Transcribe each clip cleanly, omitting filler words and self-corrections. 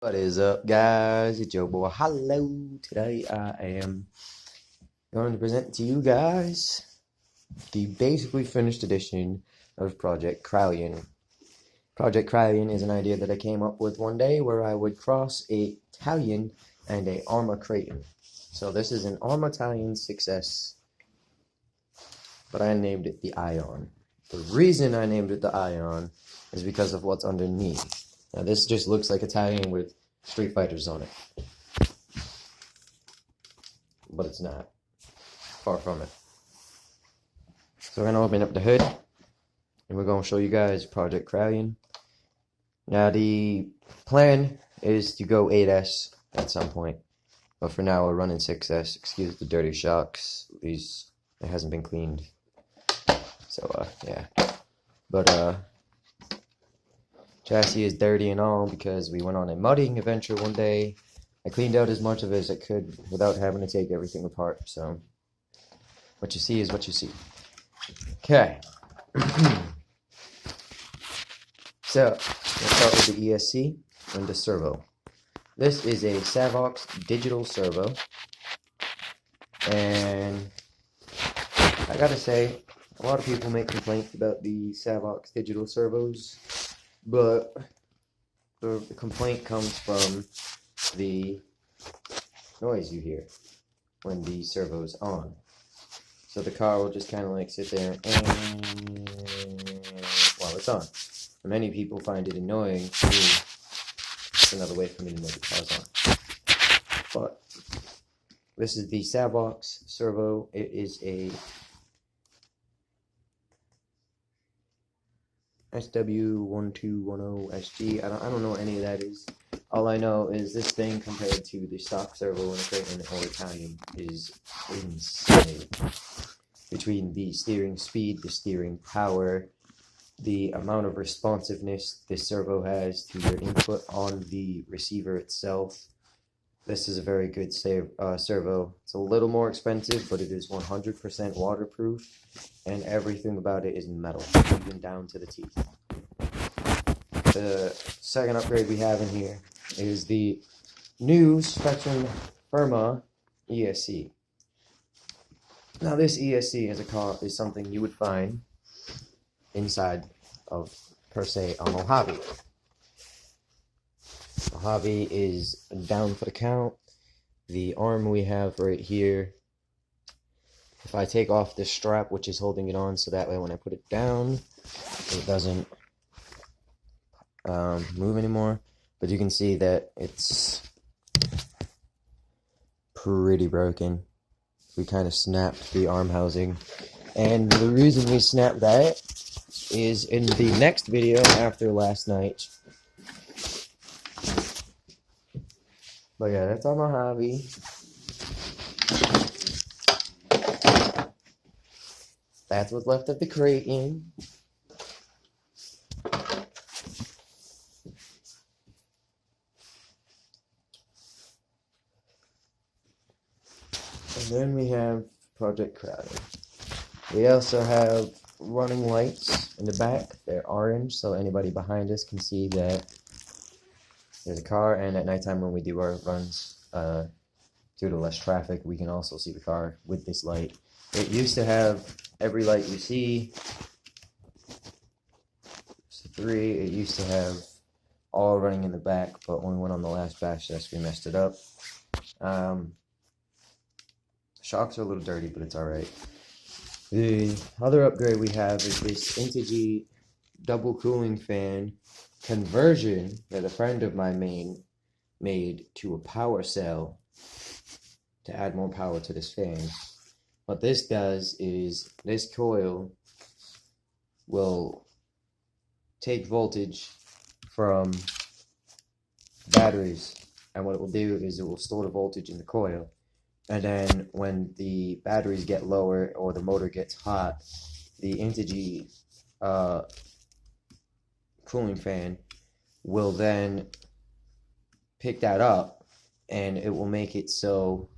What is up, guys? It's your boy. Hello. Today I am going to present to you guys the basically finished edition of Project Kraton. Project Kraton is an idea that I came up with one day where I would cross a talion and a arrma kraton. So this is an arrma talion success, but I named it the Ion. The reason I named it the Ion is because of what's underneath. Now this just looks like a talion with Street Fighters on it, but it's not. Far from it. So we're gonna open up the hood, and we're gonna show you guys Project Kraton. Now the plan is to go 8S at some point, but for now we're running 6S. Excuse the dirty shocks; it hasn't been cleaned. So yeah, but chassis is dirty and all because we went on a mudding adventure one day. I cleaned out as much of it as I could without having to take everything apart. So what you see is what you see. Okay. So let's start with the ESC and the servo. This is a Savox digital servo, and I gotta say, a lot of people make complaints about the Savox digital servos, but the complaint comes from the noise you hear when the servo's on. So the car will just kind of like sit there and while it's on. And many people find it annoying. It's another way for me to know the car's on. But this is the Savox servo. It is a SW1210SG. I don't know what any of that is. All I know is this thing compared to the stock servo in a Kraton or Italian is insane. Between the steering speed, the steering power, the amount of responsiveness this servo has to your input on the receiver itself, this is a very good servo. It's a little more expensive, but it is 100% waterproof, and everything about it is metal, even down to the teeth. The second upgrade we have in here is the new Spectrum arrma ESC. Now this ESC as a car is something you would find inside of, per se, a Mojave. Mojave is down for the count. The arm we have right here, if I take off this strap which is holding it on, so that way when I put it down it doesn't move anymore, but you can see that it's pretty broken. We kind of snapped the arm housing, and the reason we snapped that is in the next video after last night. But yeah, that's on Mojave. That's what's left of the Kraton. And then we have Project Kraton. We also have running lights in the back. They're orange, so anybody behind us can see that there's a car, and at nighttime when we do our runs, due to less traffic, we can also see the car with this light. It used to have every light you see. So 3, it used to have all running in the back, but when we went on the last batch test, we messed it up. Shocks are a little dirty, but it's alright. The other upgrade we have is this Integy double cooling fan conversion that a friend of mine made to a power cell to add more power to this fan. What this does is this coil will take voltage from batteries, and what it will do is it will store the voltage in the coil. And then when the batteries get lower or the motor gets hot, the Integy cooling fan will then pick that up, and it will make it so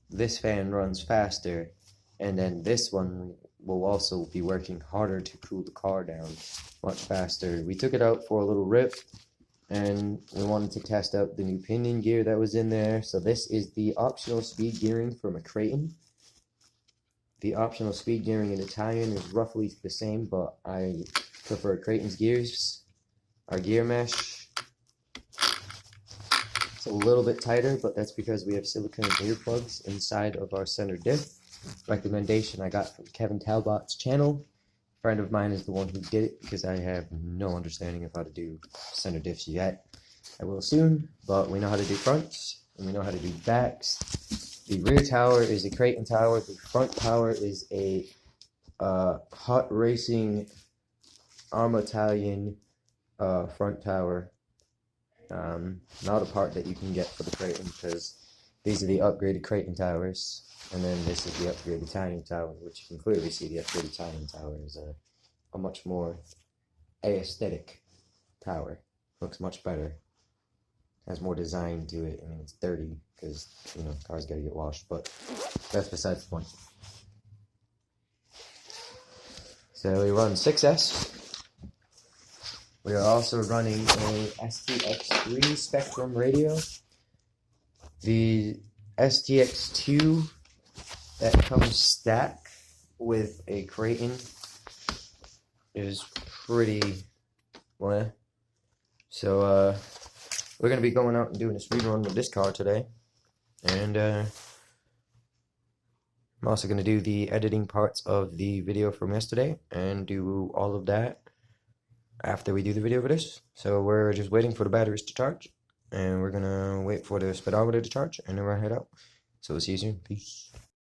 this fan runs faster, and then this one will also be working harder to cool the car down much faster. We took it out for a little rip, and we wanted to test out the new pinion gear that was in there. So this is the optional speed gearing from a kraton. The optional speed gearing in the talion is roughly the same, but I prefer kraton's gears. Our gear mesh, it's a little bit tighter, but that's because we have silicone earplugs inside of our center diff. Recommendation I got from Kevin Talbot's channel. A friend of mine is the one who did it because I have no understanding of how to do center diffs yet. I will soon, but we know how to do fronts and we know how to do backs. The rear tower is a kraton tower. The front tower is a hot racing arrma talion front tower. Not a part that you can get for the kraton because these are the upgraded kraton towers. And then this is the upgraded talion tower, which you can clearly see the upgraded talion tower is a much more aesthetic tower. Looks much better. Has more design to it. I mean, it's dirty because, you know, cars gotta get washed, but that's besides the point. So we run 6S. We are also running a STX3 Spectrum radio. The STX2 that comes stacked with a kraton is pretty well. So we're gonna be going out and doing a speed run with this car today, and I'm also gonna do the editing parts of the video from yesterday and do all of that after we do the video for this. So we're just waiting for the batteries to charge, and we're gonna wait for the speedometer to charge, and then we'll head out. So we'll see you soon. Peace.